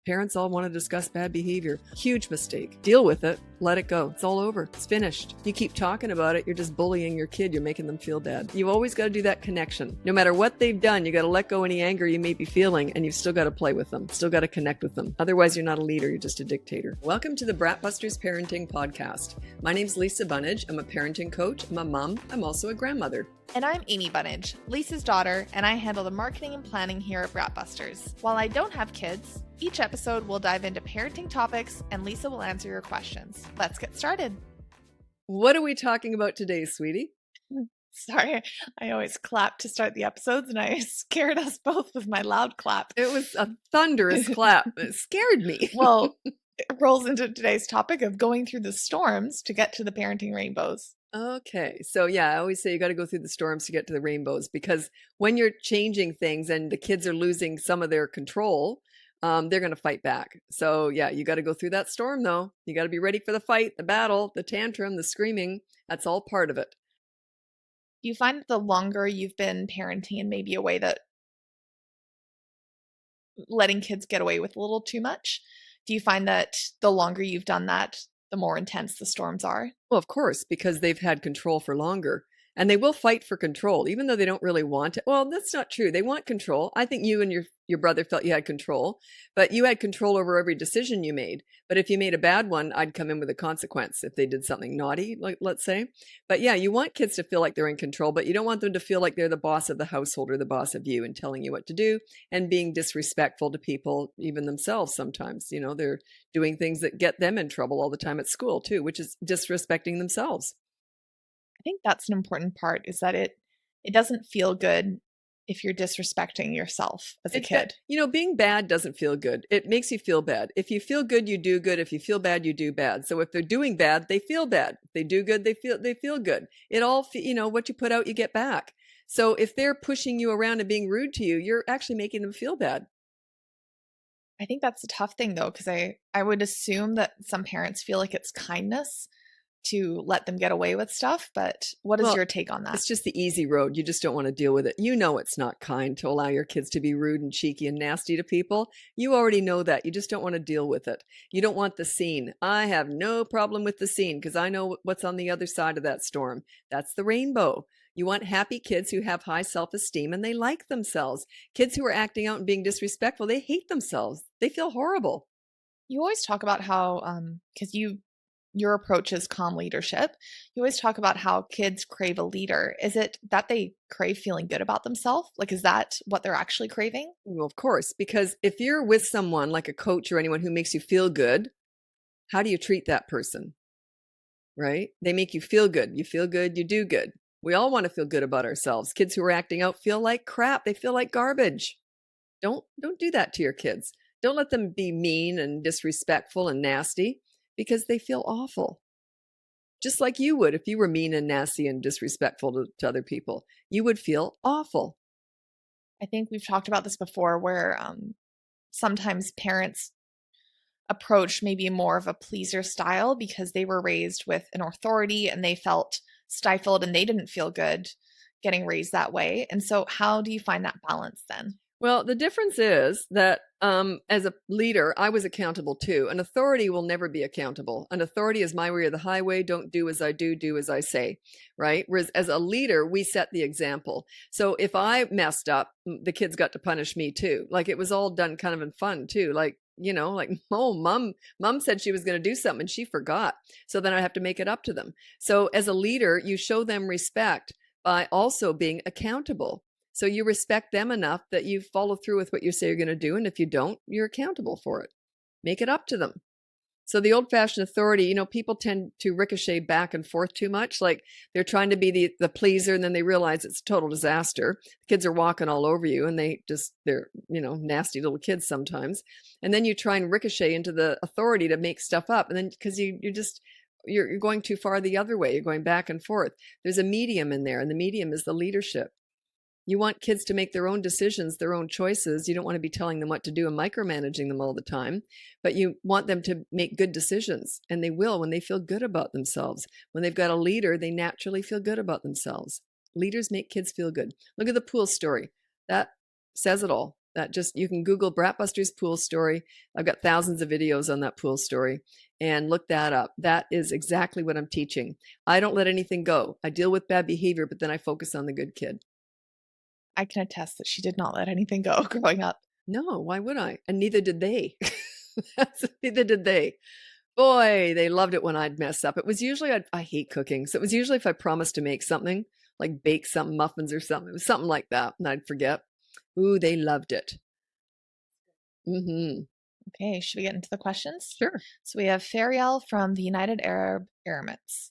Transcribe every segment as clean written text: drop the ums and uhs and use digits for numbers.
Parents all want to discuss bad behavior. Huge mistake. Deal with it. Let it go. It's all over. It's finished. You keep talking about it, you're just bullying your kid. You're making them feel bad. You've always got to do that connection. No matter what they've done, you got to let go any anger you may be feeling, and you've still got to play with them. Still got to connect with them. Otherwise, you're not a leader. You're just a dictator. Welcome to the Bratbusters Parenting Podcast. My name's Lisa Bunnage. I'm a parenting coach. I'm a mom. I'm also a grandmother. And I'm Amy Bunnage, Lisa's daughter, and I handle the marketing and planning here at Bratbusters. While I don't have kids, each episode will dive into parenting topics and Lisa will answer your questions. Let's get started. What are we talking about today, sweetie? Sorry, I always clap to start the episodes and I scared us both with my loud clap. It was a thunderous clap. It scared me. Well, it rolls into today's topic of going through the storms to get to the parenting rainbows. Okay. So yeah, I always say you got to go through the storms to get to the rainbows, because when you're changing things and the kids are losing some of their control, they're going to fight back. So yeah, you got to go through that storm though. You got to be ready for the fight, the battle, the tantrum, the screaming. That's all part of it. You find that the longer you've been parenting in maybe a way that letting kids get away with a little too much, do you find that the longer you've done that, the more intense the storms are? Well, of course, because they've had control for longer. And they will fight for control, even though they don't really want it. Well, that's not true. They want control. I think you and your brother felt you had control, but you had control over every decision you made. But if you made a bad one, I'd come in with a consequence if they did something naughty, like let's say. But yeah, you want kids to feel like they're in control, but you don't want them to feel like they're the boss of the household or the boss of you and telling you what to do and being disrespectful to people, even themselves sometimes. You know, they're doing things that get them in trouble all the time at school too, which is disrespecting themselves. I think that's an important part, is that it doesn't feel good if you're disrespecting yourself as a kid. Being bad doesn't feel good. It makes you feel bad. If you feel good, you do good. If you feel bad, you do bad. So if they're doing bad, they feel bad. If they do good, they feel good. It all, what you put out, you get back. So if they're pushing you around and being rude to you, you're actually making them feel bad. I think that's a tough thing though, because I would assume that some parents feel like it's kindness to let them get away with stuff. But what is your take on that? It's just the easy road. You just don't want to deal with it. You know it's not kind to allow your kids to be rude and cheeky and nasty to people. You already know that. You just don't want to deal with it. You don't want the scene. I have no problem with the scene because I know what's on the other side of that storm. That's the rainbow. You want happy kids who have high self-esteem and they like themselves. Kids who are acting out and being disrespectful, they hate themselves. They feel horrible. You always talk about how, because your approach is calm leadership. You always talk about how kids crave a leader. Is it that they crave feeling good about themselves? Like, is that what they're actually craving? Well, of course, because if you're with someone like a coach or anyone who makes you feel good, how do you treat that person? Right? They make you feel good. You feel good, you do good. We all want to feel good about ourselves. Kids who are acting out feel like crap. They feel like garbage. Don't do that to your kids. Don't let them be mean and disrespectful and nasty, because they feel awful. Just like you would if you were mean and nasty and disrespectful to other people. You would feel awful. I think we've talked about this before, where sometimes parents approach maybe more of a pleaser style because they were raised with an authority and they felt stifled and they didn't feel good getting raised that way. And so how do you find that balance then? Well, the difference is that as a leader, I was accountable too. An authority will never be accountable. An authority is my way or the highway. Don't do as I do as I say, right? Whereas as a leader, we set the example. So if I messed up, the kids got to punish me too. Like it was all done kind of in fun too. Like, oh, mom said she was going to do something and she forgot. So then I have to make it up to them. So as a leader, you show them respect by also being accountable. So you respect them enough that you follow through with what you say you're going to do. And if you don't, you're accountable for it. Make it up to them. So the old-fashioned authority, people tend to ricochet back and forth too much. Like they're trying to be the pleaser and then they realize it's a total disaster. The kids are walking all over you and they're nasty little kids sometimes. And then you try and ricochet into the authority to make stuff up. And then because you're going too far the other way. You're going back and forth. There's a medium in there, and the medium is the leadership. You want kids to make their own decisions, their own choices. You don't want to be telling them what to do and micromanaging them all the time, but you want them to make good decisions, and they will when they feel good about themselves. When they've got a leader, they naturally feel good about themselves. Leaders make kids feel good. Look at the pool story. That says it all. That just, you can Google Bratbusters pool story. I've got thousands of videos on that pool story and look that up. That is exactly what I'm teaching. I don't let anything go. I deal with bad behavior, but then I focus on the good kid. I can attest that she did not let anything go growing up. No, why would I? And neither did they. Neither did they. Boy, they loved it when I'd mess up. It was usually, I hate cooking. So it was usually if I promised to make something, like bake some muffins or something. It was something like that. And I'd forget. Ooh, they loved it. Mm-hmm. Okay, should we get into the questions? Sure. So we have Fariel from the United Arab Emirates.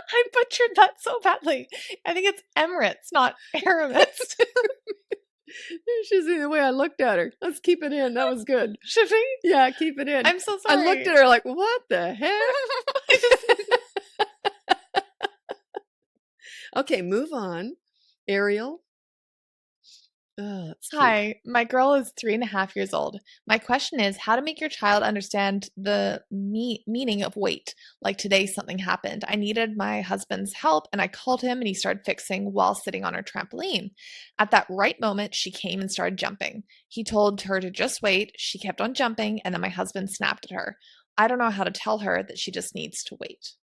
I butchered that so badly. I think it's Emirates, not Emirates. She's the way I looked at her. Let's keep it in. That was good. Should we? Yeah, keep it in. I'm so sorry. I looked at her like, what the heck? Okay, move on. Ariel. Oh, Hi, my girl is 3.5 years old. My question is how to make your child understand the meaning of wait. Like today, something happened. I needed my husband's help, and I called him, and he started fixing while sitting on her trampoline. At that right moment, she came and started jumping. He told her to just wait. She kept on jumping, and then my husband snapped at her. I don't know how to tell her that she just needs to wait.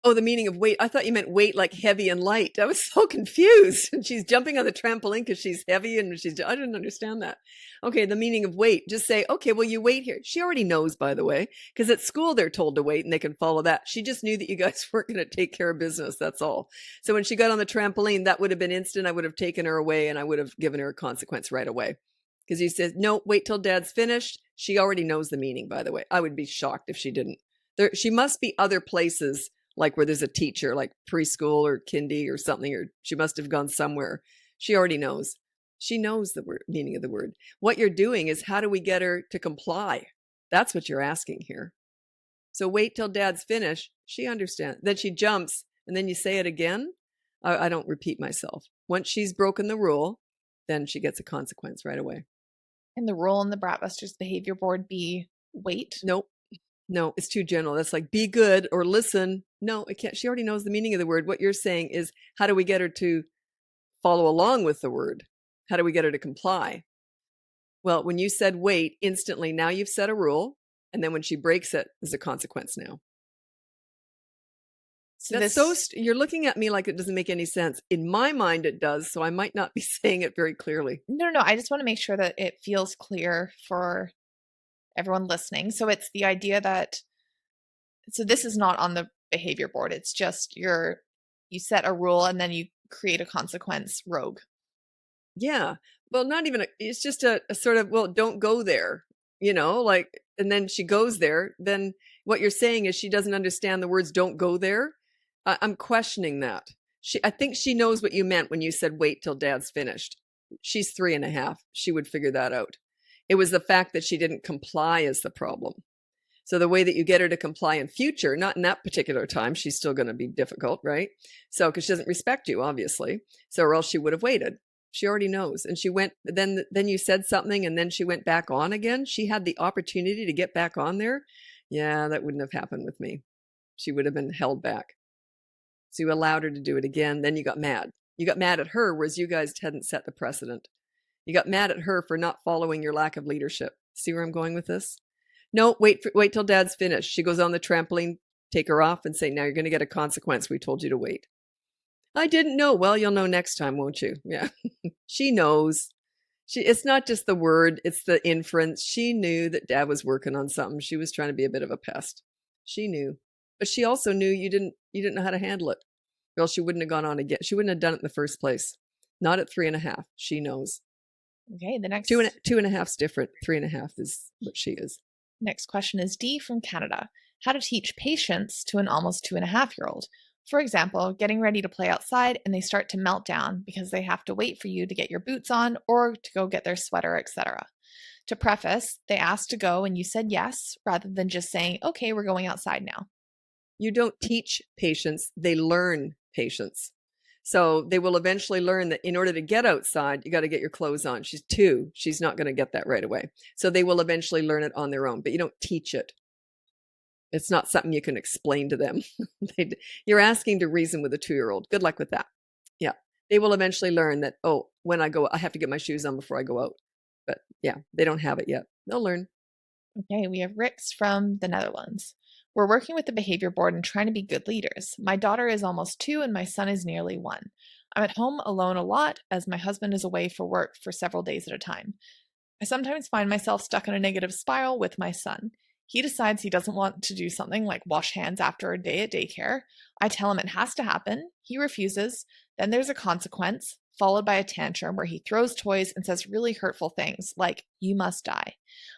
Oh, the meaning of weight. I thought you meant weight like heavy and light. I was so confused. And she's jumping on the trampoline because she's heavy and I didn't understand that. Okay, the meaning of wait. Just say, okay, well, you wait here. She already knows, by the way, because at school they're told to wait and they can follow that. She just knew that you guys weren't going to take care of business. That's all. So when she got on the trampoline, that would have been instant. I would have taken her away and I would have given her a consequence right away. Because you said, no, wait till dad's finished. She already knows the meaning, by the way. I would be shocked if she didn't. She must be other places like where there's a teacher, like preschool or kindy or something, or she must have gone somewhere. She already knows. She knows the meaning of the word. What you're doing is how do we get her to comply? That's what you're asking here. So wait till dad's finished. She understands. Then she jumps and then you say it again. I don't repeat myself. Once she's broken the rule, then she gets a consequence right away. And the rule in the Bratbusters behavior board be wait? Nope. No, it's too general. That's like be good or listen. No, it can't. She already knows the meaning of the word. What you're saying is how do we get her to follow along with the word? How do we get her to comply? Well, when you said wait, instantly now you've set a rule. And then when she breaks it, there's a consequence now. So you're looking at me like it doesn't make any sense. In my mind, it does. So I might not be saying it very clearly. No. I just want to make sure that it feels clear for everyone listening. So it's the idea that, so this is not on the behavior board. It's just you set a rule and then you create a consequence rogue. Yeah. Well, not even, it's just a sort of, well, don't go there, like, and then she goes there. Then what you're saying is she doesn't understand the words don't go there. I'm questioning that. I think she knows what you meant when you said wait till dad's finished. She's 3.5. She would figure that out. It was the fact that she didn't comply is the problem. So the way that you get her to comply in future, not in that particular time, she's still going to be difficult, right? So, because she doesn't respect you, obviously. So, or else she would have waited. She already knows. And she went, then you said something and then she went back on again. She had the opportunity to get back on there. Yeah, that wouldn't have happened with me. She would have been held back. So you allowed her to do it again. Then you got mad. You got mad at her, whereas you guys hadn't set the precedent. You got mad at her for not following your lack of leadership. See where I'm going with this? No, wait till dad's finished. She goes on the trampoline, take her off and say, now you're going to get a consequence. We told you to wait. I didn't know. Well, you'll know next time, won't you? Yeah. She knows. It's not just the word, it's the inference. She knew that dad was working on something. She was trying to be a bit of a pest. She knew. But she also knew you didn't know how to handle it. Or else she wouldn't have gone on again. She wouldn't have done it in the first place. Not at 3.5. She knows. Okay, the next 2.5 is different. 3.5 is what she is. Next question is D from Canada. How to teach patience to an almost 2.5-year-old. For example, getting ready to play outside and they start to melt down because they have to wait for you to get your boots on or to go get their sweater, etc. To preface, they asked to go and you said yes, rather than just saying, okay, we're going outside now. You don't teach patience, they learn patience. So they will eventually learn that in order to get outside, you got to get your clothes on. She's 2. She's not going to get that right away. So they will eventually learn it on their own, but you don't teach it. It's not something you can explain to them. You're asking to reason with a 2-year-old. Good luck with that. Yeah. They will eventually learn that, oh, when I go, I have to get my shoes on before I go out. But yeah, they don't have it yet. They'll learn. Okay, we have Rix from the Netherlands. We're working with the behavior board and trying to be good leaders. My daughter is almost 2 and my son is nearly 1. I'm at home alone a lot as my husband is away for work for several days at a time. I sometimes find myself stuck in a negative spiral with my son. He decides he doesn't want to do something like wash hands after a day at daycare. I tell him it has to happen. He refuses. Then there's a consequence, followed by a tantrum where he throws toys and says really hurtful things like, "You must die."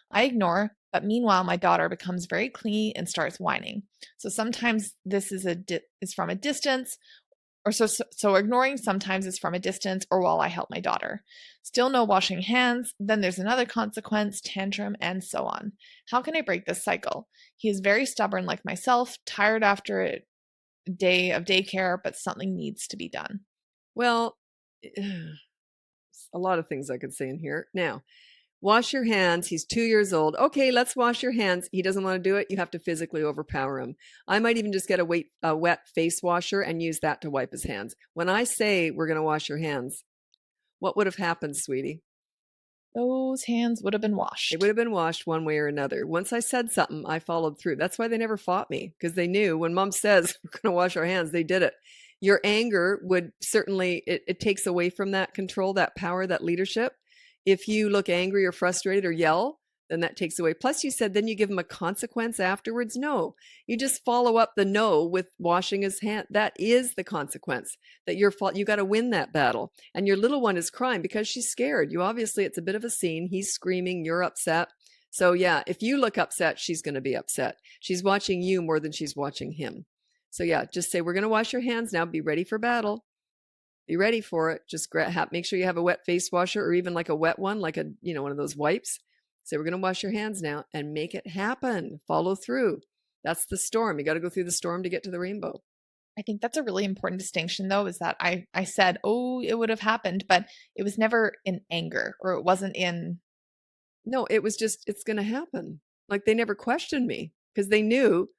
I ignore, but meanwhile, my daughter becomes very clingy and starts whining. So sometimes this is from a distance, so ignoring sometimes is from a distance or while I help my daughter. Still no washing hands, then there's another consequence, tantrum, and so on. How can I break this cycle? He is very stubborn like myself, tired after a day of daycare, but something needs to be done. Well, a lot of things I could say in here. Now, wash your hands. He's 2 years old. Okay, let's wash your hands. He doesn't want to do it. You have to physically overpower him. I might even just get a wet face washer and use that to wipe his hands. When I say we're going to wash your hands, what would have happened, sweetie? Those hands would have been They washed. would have been washed one way or another. Once I said something, I followed through. That's why they never fought me, because they knew when mom says we're going to wash our hands, they did it. Your anger would certainly, it takes away from that control, that power, that leadership. If you look angry or frustrated or yell, then that takes away. Plus, you said then you give him a consequence afterwards. No, you just follow up the no with washing his hand. That is the consequence. That your fault. You got to win that battle. And your little one is crying because she's scared. You obviously, it's a bit of a scene. He's screaming. You're upset. So yeah, if you look upset, she's going to be upset. She's watching you more than she's watching him. So yeah, just say we're going to wash your hands now. Be ready for battle. Be ready for it. Just make sure you have a wet face washer or even like a wet one, like one of those wipes. Say we're going to wash your hands now and make it happen. Follow through. That's the storm. You got to go through the storm to get to the rainbow. I think that's a really important distinction, though, is that I said, oh, it would have happened, but it was never in anger or it wasn't in. No, it was just, it's going to happen. Like they never questioned me because they knew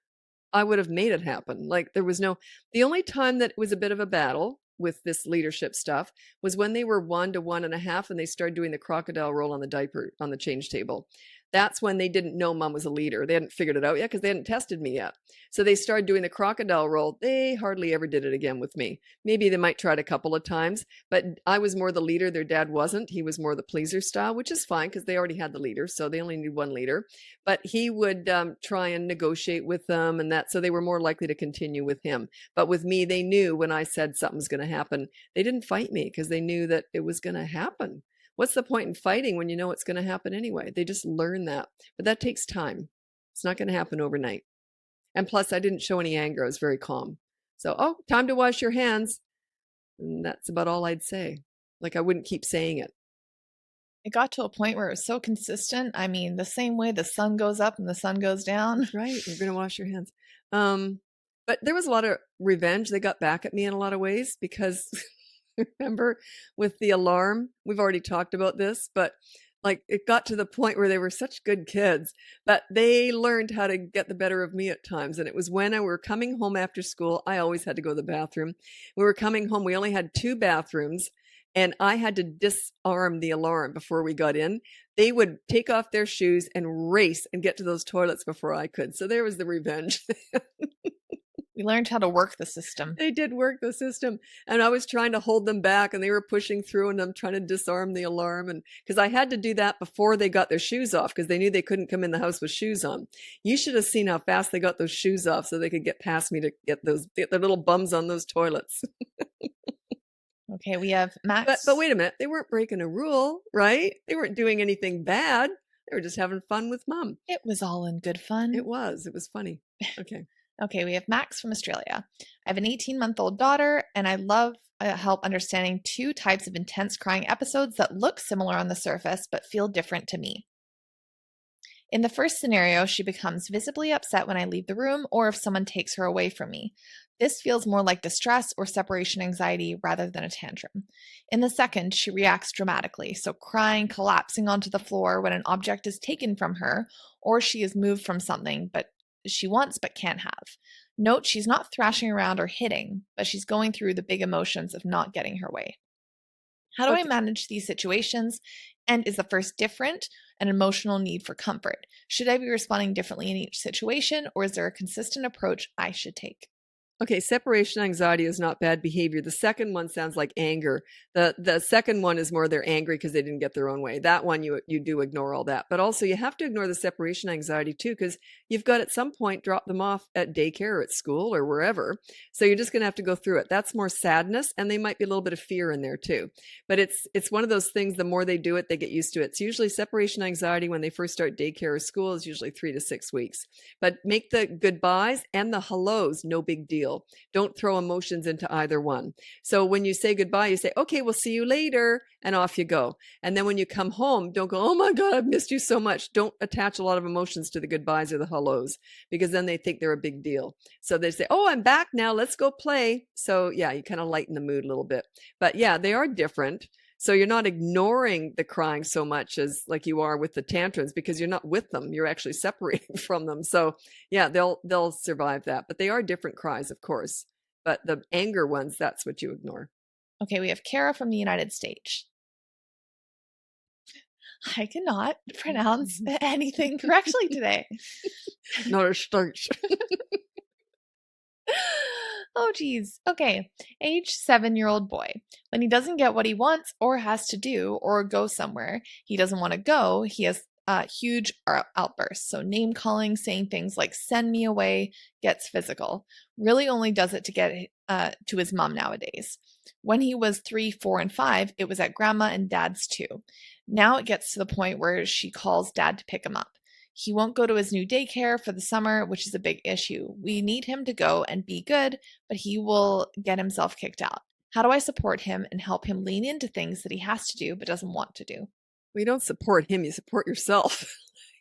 I would have made it happen. Like there was the only time that it was a bit of a battle with this leadership stuff was when they were 1 to 1.5 and they started doing the crocodile roll on the diaper on the change table. That's when they didn't know mom was a leader. They hadn't figured it out yet because they hadn't tested me yet. So they started doing the crocodile roll. They hardly ever did it again with me. Maybe they might try it a couple of times, but I was more the leader. Their dad wasn't. He was more the pleaser style, which is fine because they already had the leader. So they only need one leader. But he would try and negotiate with them and that. So they were more likely to continue with him. But with me, they knew when I said something's going to happen, they didn't fight me because they knew that it was going to happen. What's the point in fighting when you know it's going to happen anyway? They just learn that. But that takes time. It's not going to happen overnight. And plus, I didn't show any anger. I was very calm. So, oh, time to wash your hands. And that's about all I'd say. Like I wouldn't keep saying it. It got to a point where it was so consistent. I mean, the same way the sun goes up and the sun goes down. That's right. You're going to wash your hands. But there was a lot of revenge. They got back at me in a lot of ways because remember with the alarm, we've already talked about this, but like it got to the point where they were such good kids, but they learned how to get the better of me at times. And it was when we were coming home after school. I always had to go to the bathroom. We were coming home. We only had 2 bathrooms and I had to disarm the alarm before we got in. They would take off their shoes and race and get to those toilets before I could. So there was the revenge. We learned how to work the system. They did work the system. And I was trying to hold them back and they were pushing through and I'm trying to disarm the alarm. And because I had to do that before they got their shoes off because they knew they couldn't come in the house with shoes on. You should have seen how fast they got those shoes off so they could get past me to get their little bums on those toilets. Okay, we have Max. But wait a minute. They weren't breaking a rule, right? They weren't doing anything bad. They were just having fun with mom. It was all in good fun. It was funny. Okay. Okay, we have Max from Australia. I have an 18-month-old daughter, and I love help understanding 2 types of intense crying episodes that look similar on the surface but feel different to me. In the first scenario, she becomes visibly upset when I leave the room or if someone takes her away from me. This feels more like distress or separation anxiety rather than a tantrum. In the second, she reacts dramatically, so crying, collapsing onto the floor when an object is taken from her or she is moved from something but she wants but can't have. Note she's not thrashing around or hitting, but she's going through the big emotions of not getting her way. How do I Okay. manage these situations? And is the first different? An emotional need for comfort. Should I be responding differently in each situation, or is there a consistent approach I should take? Okay, separation anxiety is not bad behavior. The second one sounds like anger. The second one is more they're angry because they didn't get their own way. That one you do ignore all that. But also you have to ignore the separation anxiety too, because you've got at some point drop them off at daycare or at school or wherever. So you're just gonna have to go through it. That's more sadness, and they might be a little bit of fear in there too. But it's one of those things, the more they do it, they get used to it. It's usually separation anxiety when they first start daycare or school is usually 3 to 6 weeks. But make the goodbyes and the hellos no big deal. Don't throw emotions into either one. So when you say goodbye, you say, okay, we'll see you later, and off you go. And then when you come home, don't go, oh my God, I've missed you so much. Don't attach a lot of emotions to the goodbyes or the hellos, because then they think they're a big deal. So they say, oh, I'm back now. Let's go play. So yeah, you kind of lighten the mood a little bit. But yeah, they are different. So you're not ignoring the crying so much as like you are with the tantrums, because you're not with them. You're actually separating from them. So yeah, they'll survive that. But they are different cries, of course. But the anger ones, that's what you ignore. Okay, we have Kara from the United States. I cannot pronounce anything correctly today. Not a starch. Oh, geez. Okay. Age 7-year-old boy. When he doesn't get what he wants or has to do or go somewhere he doesn't want to go, he has huge outbursts. So, name calling, saying things like send me away, gets physical. Really only does it to get to his mom nowadays. When he was 3, 4, and 5, it was at grandma and dad's too. Now it gets to the point where she calls dad to pick him up. He won't go to his new daycare for the summer, which is a big issue. We need him to go and be good, but he will get himself kicked out. How do I support him and help him lean into things that he has to do but doesn't want to do? We don't support him, you support yourself.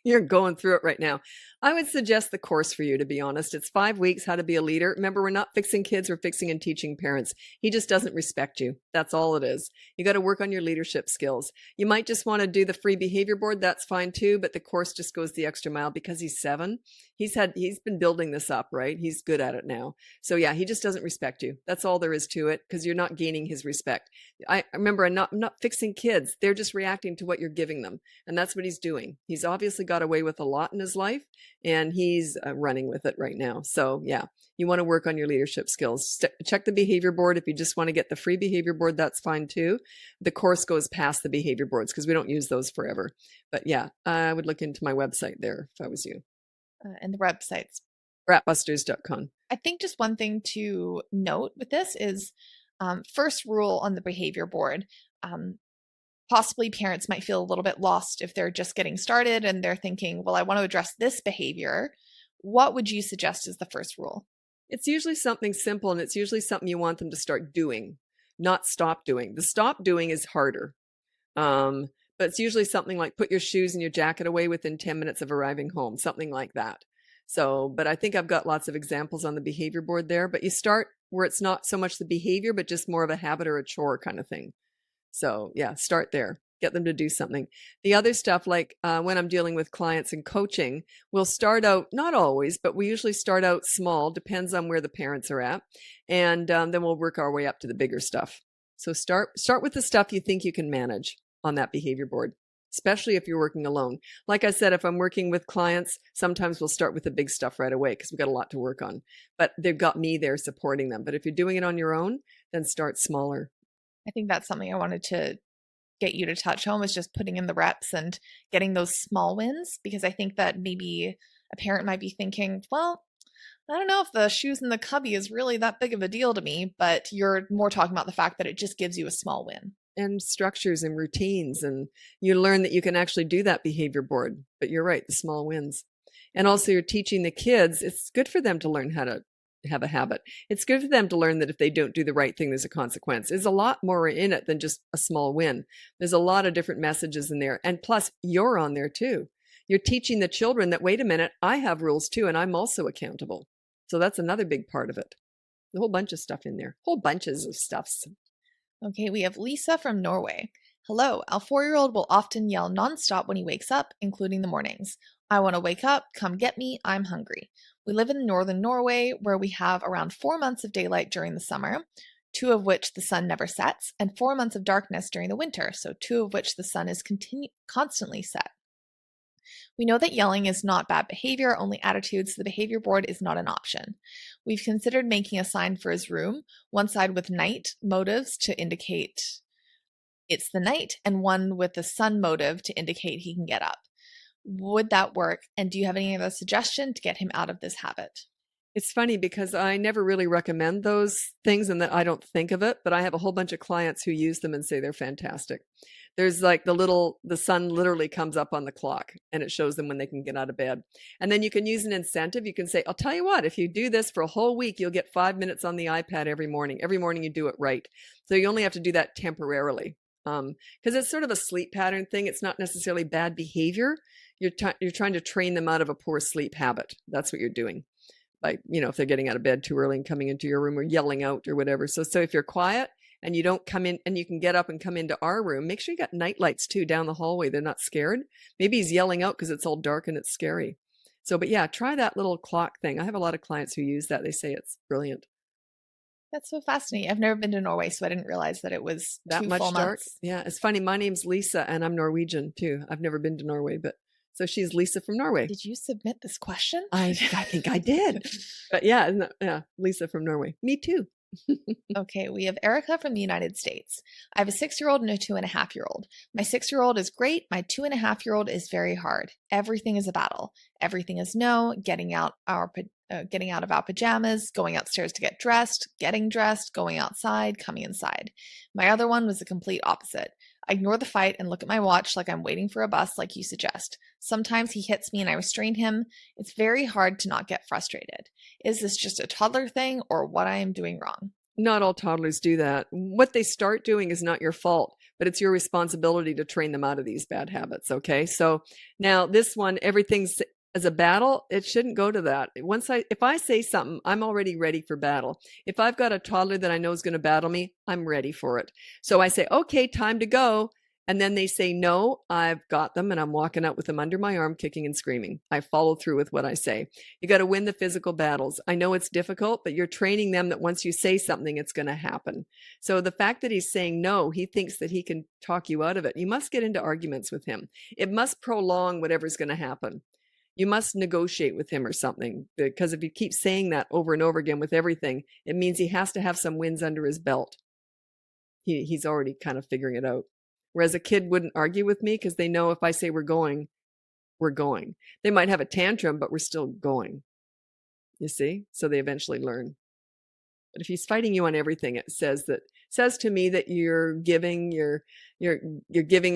You're going through it right now. I would suggest the course for you, to be honest. It's 5 weeks, how to be a leader. Remember, we're not fixing kids, we're fixing and teaching parents. He just doesn't respect you. That's all it is. You got to work on your leadership skills. You might just want to do the free behavior board. That's fine too, but the course just goes the extra mile because he's 7. He's been building this up, right? He's good at it now. So yeah, he just doesn't respect you. That's all there is to it, because you're not gaining his respect. I remember, I'm not fixing kids. They're just reacting to what you're giving them. And that's what he's doing. He's obviously got away with a lot in his life, and he's running with it right now. So yeah, you want to work on your leadership skills. Check the behavior board. If you just want to get the free behavior board, that's fine too. The course goes past the behavior boards because we don't use those forever. But yeah, I would look into my website there if I was you. And the websites. Ratbusters.com. I think just one thing to note with this is first rule on the behavior board. Possibly parents might feel a little bit lost if they're just getting started and they're thinking, well, I want to address this behavior. What would you suggest as the first rule? It's usually something simple, and it's usually something you want them to start doing, not stop doing. The stop doing is harder. But it's usually something like put your shoes and your jacket away within 10 minutes of arriving home, something like that. So, but I think I've got lots of examples on the behavior board there, but you start where it's not so much the behavior, but just more of a habit or a chore kind of thing. So yeah, start there. Get them to do something. The other stuff, like when I'm dealing with clients and coaching, we'll start out, not always, but we usually start out small, depends on where the parents are at. And then we'll work our way up to the bigger stuff. So start with the stuff you think you can manage on that behavior board, especially if you're working alone. Like I said, if I'm working with clients, sometimes we'll start with the big stuff right away because we've got a lot to work on. But they've got me there supporting them. But if you're doing it on your own, then start smaller. I think that's something I wanted to get you to touch on, was just putting in the reps and getting those small wins, because I think that maybe a parent might be thinking, well, I don't know if the shoes in the cubby is really that big of a deal to me, but you're more talking about the fact that it just gives you a small win. And structures and routines, and you learn that you can actually do that behavior board. But you're right, the small wins. And also you're teaching the kids, it's good for them to learn how to have a habit. It's good for them to learn that if they don't do the right thing, there's a consequence. There's a lot more in it than just a small win. There's a lot of different messages in there. And plus, you're on there too. You're teaching the children that, wait a minute, I have rules too, and I'm also accountable. So that's another big part of it. A whole bunch of stuff in there. Whole bunches of stuffs. Okay, we have Lisa from Norway. Hello, our 4-year-old will often yell nonstop when he wakes up, including the mornings. I want to wake up, come get me, I'm hungry. We live in northern Norway where we have around 4 months of daylight during the summer, 2 of which the sun never sets, and 4 months of darkness during the winter, so 2 of which the sun is constantly set. We know that yelling is not bad behavior, only attitude, so the behavior board is not an option. We've considered making a sign for his room, one side with night motives to indicate it's the night, and one with the sun motive to indicate he can get up. Would that work? And do you have any other suggestion to get him out of this habit? It's funny because I never really recommend those things and that I don't think of it, but I have a whole bunch of clients who use them and say they're fantastic. There's like the sun literally comes up on the clock and it shows them when they can get out of bed. And then you can use an incentive. You can say, I'll tell you what, if you do this for a whole week, you'll get 5 minutes on the iPad every morning. Every morning you do it right. So you only have to do that temporarily. Because it's sort of a sleep pattern thing. It's not necessarily bad behavior. You're trying to train them out of a poor sleep habit. That's what you're doing. Like, if they're getting out of bed too early and coming into your room or yelling out or whatever. So if you're quiet and you don't come in and you can get up and come into our room, make sure you got night lights too down the hallway. They're not scared. Maybe he's yelling out because it's all dark and it's scary. So, but yeah, try that little clock thing. I have a lot of clients who use that. They say it's brilliant. That's so fascinating. I've never been to Norway, so I didn't realize that it was That 2 much full dark. months. Yeah, it's funny. My name's Lisa and I'm Norwegian too. I've never been to Norway, but so she's Lisa from Norway. Did you submit this question? I think I did. But yeah, Lisa from Norway. Me too. Okay, we have Erica from the United States. I have a 6-year-old and a 2.5-year-old. My 6-year-old is great. My 2.5-year-old is very hard. Everything is a battle. Everything is no, getting out of our pajamas, going upstairs to get dressed, getting dressed, going outside, coming inside. My other one was the complete opposite. I ignore the fight and look at my watch like I'm waiting for a bus, like you suggest. Sometimes he hits me and I restrain him. It's very hard to not get frustrated. Is this just a toddler thing or what I am doing wrong? Not all toddlers do that. What they start doing is not your fault, but it's your responsibility to train them out of these bad habits. Okay. So now this one, everything's as a battle, it shouldn't go to that. If I say something, I'm already ready for battle. If I've got a toddler that I know is going to battle me, I'm ready for it. So I say, okay, time to go. And then they say, no, I've got them. And I'm walking out with them under my arm, kicking and screaming. I follow through with what I say. You got to win the physical battles. I know it's difficult, but you're training them that once you say something, it's going to happen. So the fact that he's saying no, he thinks that he can talk you out of it. You must get into arguments with him. It must prolong whatever's going to happen. You must negotiate with him or something, because if you keep saying that over and over again with everything, it means he has to have some wins under his belt. He's already kind of figuring it out. Whereas a kid wouldn't argue with me because they know if I say we're going, we're going. They might have a tantrum, but we're still going. You see? So they eventually learn. But if he's fighting you on everything, it says to me that you're giving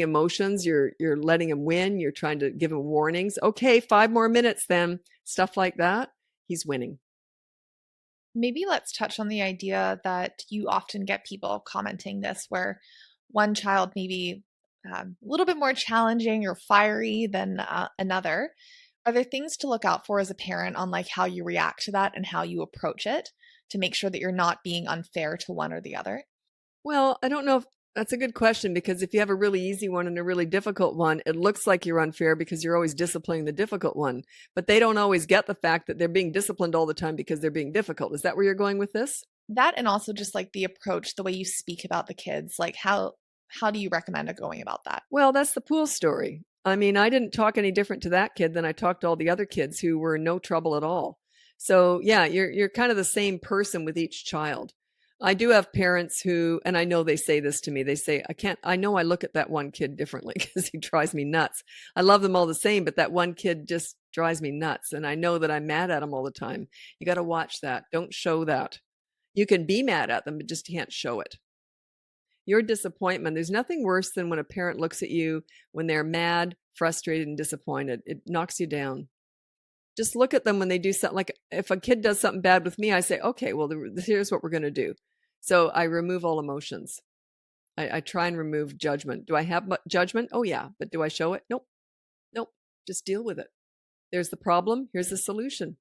emotions, you're letting him win, you're trying to give him warnings. Okay, 5 more minutes then. Stuff like that. He's winning. Maybe let's touch on the idea that you often get people commenting this where one child maybe a little bit more challenging or fiery than another. Are there things to look out for as a parent on like how you react to that and how you approach it to make sure that you're not being unfair to one or the other? Well, I don't know if that's a good question, because if you have a really easy one and a really difficult one, it looks like you're unfair because you're always disciplining the difficult one. But they don't always get the fact that they're being disciplined all the time because they're being difficult. Is that where you're going with this? That and also just like the approach, the way you speak about the kids, like how do you recommend going about that? Well, that's the pool story. I mean, I didn't talk any different to that kid than I talked to all the other kids who were in no trouble at all. So yeah, you're kind of the same person with each child. I do have parents who, and I know they say this to me, they say, I know I look at that one kid differently because he drives me nuts. I love them all the same, but that one kid just drives me nuts. And I know that I'm mad at him all the time. You got to watch that. Don't show that. You can be mad at them, but just can't show it. Your disappointment, there's nothing worse than when a parent looks at you when they're mad, frustrated, and disappointed. It knocks you down. Just look at them when they do something. Like if a kid does something bad with me, I say, okay, well, here's what we're going to do. So I remove all emotions. I try and remove judgment. Do I have judgment? Oh, yeah. But do I show it? Nope. Nope. Just deal with it. There's the problem. Here's the solution.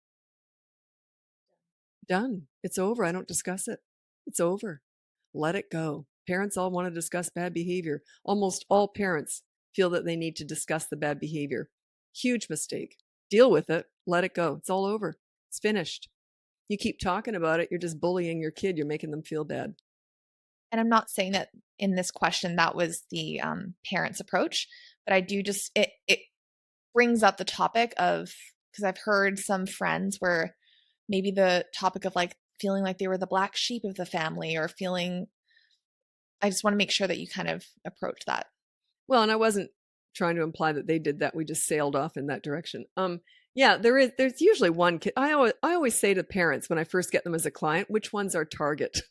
Done. It's over. I don't discuss it. It's over. Let it go. Parents all want to discuss bad behavior. Almost all parents feel that they need to discuss the bad behavior. Huge mistake. deal with it, let it go. It's all over. It's finished. You keep talking about it, you're just bullying your kid. You're making them feel bad. And I'm not saying that in this question that was the parents' approach, but I do just it brings up the topic of, because I've heard some friends where maybe the topic of like feeling like they were the black sheep of the family, or feeling, I just want to make sure that you kind of approach that. Well, and I wasn't trying to imply that they did that. We just sailed off in that direction. Yeah, there's usually one kid. I always say to parents when I first get them as a client, which one's our target?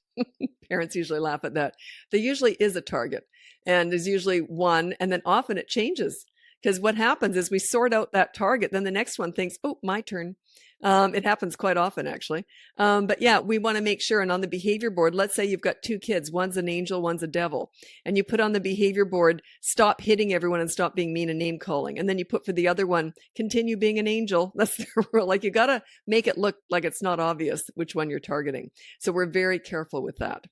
Parents usually laugh at that. There usually is a target, and there's usually one, and then often it changes. Because what happens is we sort out that target, then the next one thinks, oh, my turn. It happens quite often, actually. But yeah, we want to make sure. And on the behavior board, let's say you've got two kids, one's an angel, one's a devil. And you put on the behavior board, stop hitting everyone and stop being mean and name calling. And then you put for the other one, continue being an angel. That's the rule. Like, you got to make it look like it's not obvious which one you're targeting. So we're very careful with that.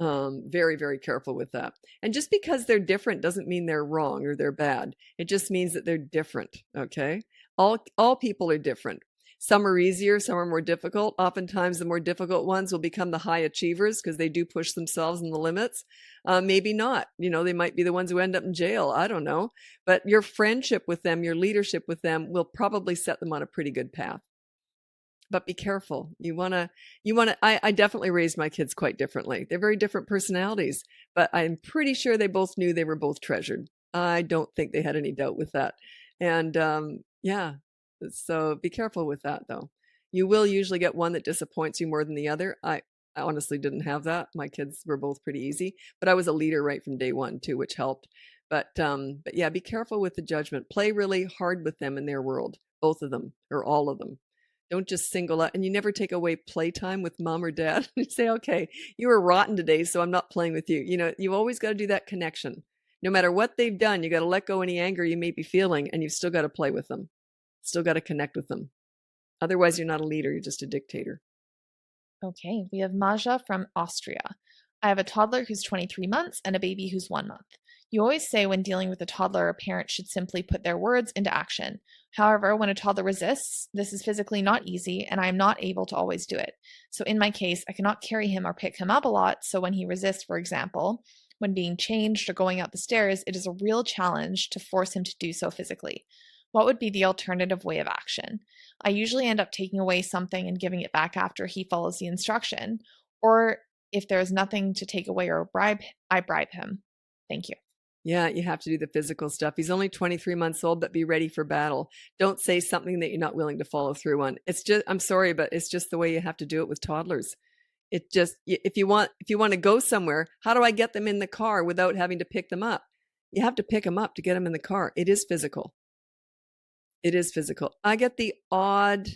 Very, very careful with that. And just because they're different doesn't mean they're wrong or they're bad. It just means that they're different. Okay. All people are different. Some are easier, some are more difficult. Oftentimes, the more difficult ones will become the high achievers because they do push themselves in the limits. Maybe not. They might be the ones who end up in jail. I don't know. But your friendship with them, your leadership with them will probably set them on a pretty good path. But be careful. I definitely raised my kids quite differently. They're very different personalities, but I'm pretty sure they both knew they were both treasured. I don't think they had any doubt with that. And yeah, so be careful with that, though. You will usually get one that disappoints you more than the other. I honestly didn't have that. My kids were both pretty easy, but I was a leader right from day one too, which helped. But yeah, be careful with the judgment. Play really hard with them in their world, both of them or all of them. Don't just single out, and you never take away playtime with mom or dad. You say, okay, you were rotten today, so I'm not playing with you. You've always got to do that connection. No matter what they've done, you got to let go any anger you may be feeling, and you've still got to play with them. Still got to connect with them. Otherwise, you're not a leader. You're just a dictator. Okay, we have Maja from Austria. I have a toddler who's 23 months and a baby who's 1 month. You always say when dealing with a toddler, a parent should simply put their words into action. However, when a toddler resists, this is physically not easy, and I am not able to always do it. So in my case, I cannot carry him or pick him up a lot, so when he resists, for example, when being changed or going up the stairs, it is a real challenge to force him to do so physically. What would be the alternative way of action? I usually end up taking away something and giving it back after he follows the instruction, or if there is nothing to take away or bribe, I bribe him. Thank you. Yeah, you have to do the physical stuff. He's only 23 months old, but be ready for battle. Don't say something that you're not willing to follow through on. It's just, I'm sorry, but it's just the way you have to do it with toddlers. It just, if you want to go somewhere, how do I get them in the car without having to pick them up? You have to pick them up to get them in the car. It is physical. It is physical. I get the odd,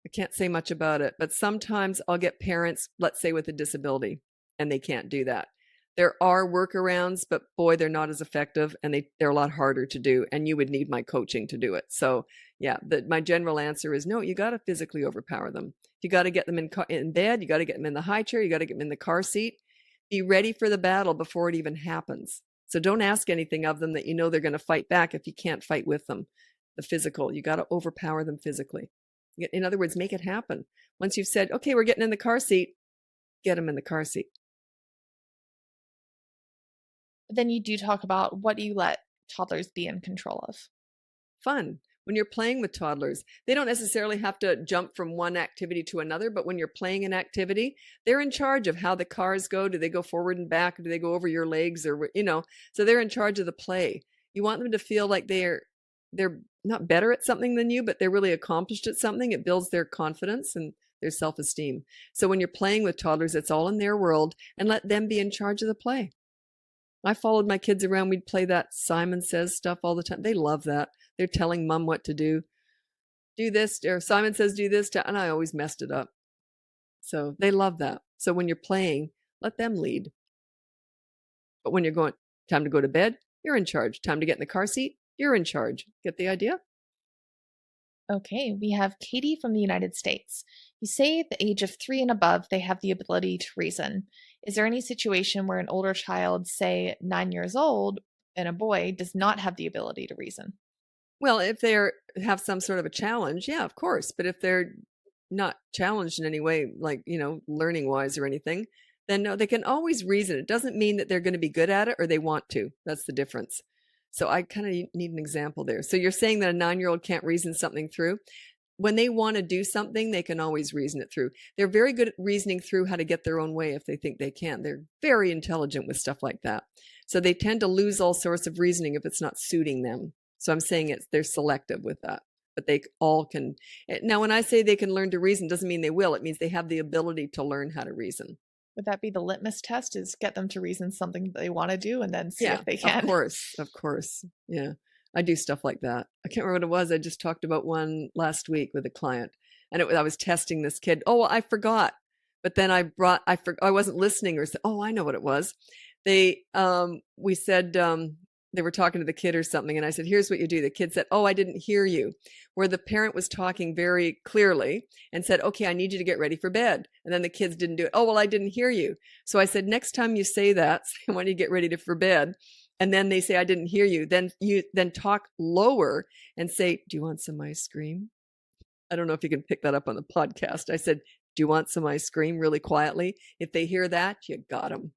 I can't say much about it, but sometimes I'll get parents, let's say with a disability, and they can't do that. There are workarounds, but boy, they're not as effective, and they're a lot harder to do, and you would need my coaching to do it. So yeah, my general answer is no, you got to physically overpower them. You got to get them in bed. You got to get them in the high chair. You got to get them in the car seat. Be ready for the battle before it even happens. So don't ask anything of them that you know they're going to fight back if you can't fight with them. The physical, you got to overpower them physically. In other words, make it happen. Once you've said, okay, we're getting in the car seat, get them in the car seat. But then you do talk about, what do you let toddlers be in control of? Fun. When you're playing with toddlers, they don't necessarily have to jump from one activity to another, but when you're playing an activity, they're in charge of how the cars go. Do they go forward and back? Do they go over your legs? Or, so they're in charge of the play. You want them to feel like they're not better at something than you, but they're really accomplished at something. It builds their confidence and their self-esteem. So when you're playing with toddlers, it's all in their world, and let them be in charge of the play. I followed my kids around. We'd play that Simon Says stuff all the time. They love that. They're telling mom what to do. Do this, or Simon says do this, and I always messed it up. So they love that. So when you're playing, let them lead. But when you're going, time to go to bed, you're in charge. Time to get in the car seat, you're in charge. Get the idea? Okay, we have Katie from the United States. You say at the age of 3 and above, they have the ability to reason. Is there any situation where an older child, say 9 years old, and a boy, does not have the ability to reason? Well, if they have some sort of a challenge, yeah, of course. But if they're not challenged in any way, like, learning wise or anything, then no, they can always reason. It doesn't mean that they're going to be good at it or they want to. That's the difference. So I kind of need an example there. So you're saying that a 9-year-old can't reason something through? When they want to do something, they can always reason it through. They're very good at reasoning through how to get their own way if they think they can. They're very intelligent with stuff like that. So they tend to lose all sorts of reasoning if it's not suiting them. So I'm saying they're selective with that, but they all can. Now, when I say they can learn to reason, doesn't mean they will. It means they have the ability to learn how to reason. Would that be the litmus test, is get them to reason something that they want to do and then see Yeah, if they can? of course. Yeah. I do stuff like that. I can't remember what it was. I just talked about one last week with a client, and I was testing this kid. Oh, well, I forgot. But then I wasn't listening, or said, oh, I know what it was. We said, they were talking to the kid or something, and I said, here's what you do. The kid said, oh, I didn't hear you, where the parent was talking very clearly and said, okay, I need you to get ready for bed. And then the kids didn't do it. Oh, well, I didn't hear you. So I said, next time you say that, say, when you get ready for bed, and then they say, I didn't hear you, then talk lower and say, do you want some ice cream? I don't know if you can pick that up on the podcast. I said, do you want some ice cream, really quietly? If they hear that, you got them.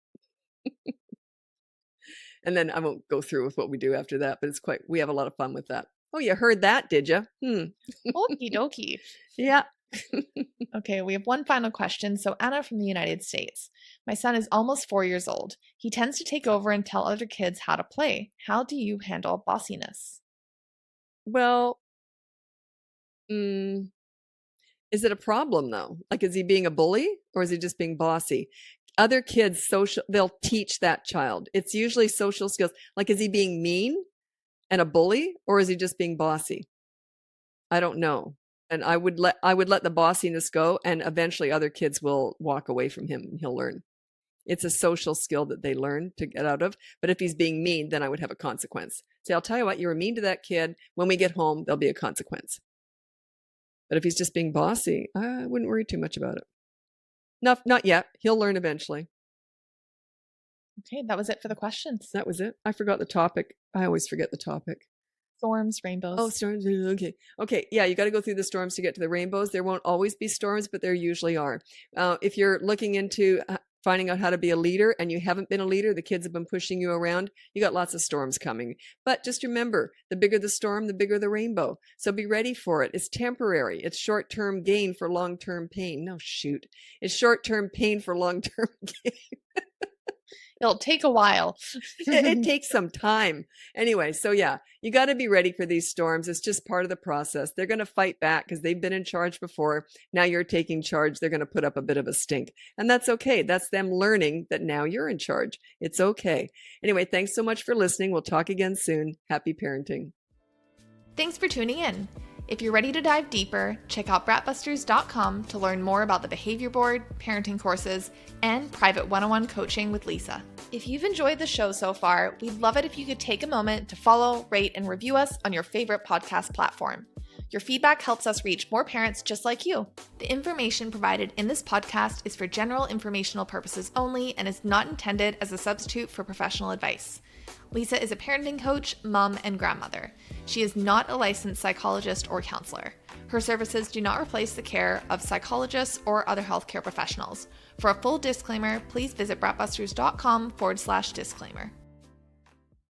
And then I won't go through with what we do after that, but we have a lot of fun with that. Oh, you heard that, did you? Okie dokie. Yeah. Okay, we have one final question. So Anna from the United States. My son is almost 4 years old. He tends to take over and tell other kids how to play. How do you handle bossiness? Well, is it a problem though? Like, is he being a bully or is he just being bossy? Other kids, they'll teach that child. It's usually social skills. Like, is he being mean and a bully, or is he just being bossy? I don't know. And I would let the bossiness go, and eventually other kids will walk away from him and he'll learn. It's a social skill that they learn to get out of. But if he's being mean, then I would have a consequence. Say, I'll tell you what, you were mean to that kid. When we get home, there'll be a consequence. But if he's just being bossy, I wouldn't worry too much about it. Not yet. He'll learn eventually. Okay, that was it for the questions. That was it. I forgot the topic. I always forget the topic. Storms, rainbows. Oh, storms. Okay. Yeah, you got to go through the storms to get to the rainbows. There won't always be storms, but there usually are. If you're looking into finding out how to be a leader and you haven't been a leader, the kids have been pushing you around, you got lots of storms coming. But just remember, the bigger the storm, the bigger the rainbow. So be ready for it. It's temporary. It's short-term gain for long-term pain. No, shoot. It's short-term pain for long-term gain. It'll take a while. It takes some time. Anyway, so yeah, you got to be ready for these storms. It's just part of the process. They're going to fight back because they've been in charge before. Now you're taking charge. They're going to put up a bit of a stink. And that's okay. That's them learning that now you're in charge. It's okay. Anyway, thanks so much for listening. We'll talk again soon. Happy parenting. Thanks for tuning in. If you're ready to dive deeper, check out bratbusters.com to learn more about the behavior board, parenting courses, and private one-on-one coaching with Lisa. If you've enjoyed the show so far, we'd love it if you could take a moment to follow, rate, and review us on your favorite podcast platform. Your feedback helps us reach more parents just like you. The information provided in this podcast is for general informational purposes only and is not intended as a substitute for professional advice. Lisa is a parenting coach, mom, and grandmother. She is not a licensed psychologist or counselor. Her services do not replace the care of psychologists or other healthcare professionals. For a full disclaimer, please visit bratbusters.com/disclaimer.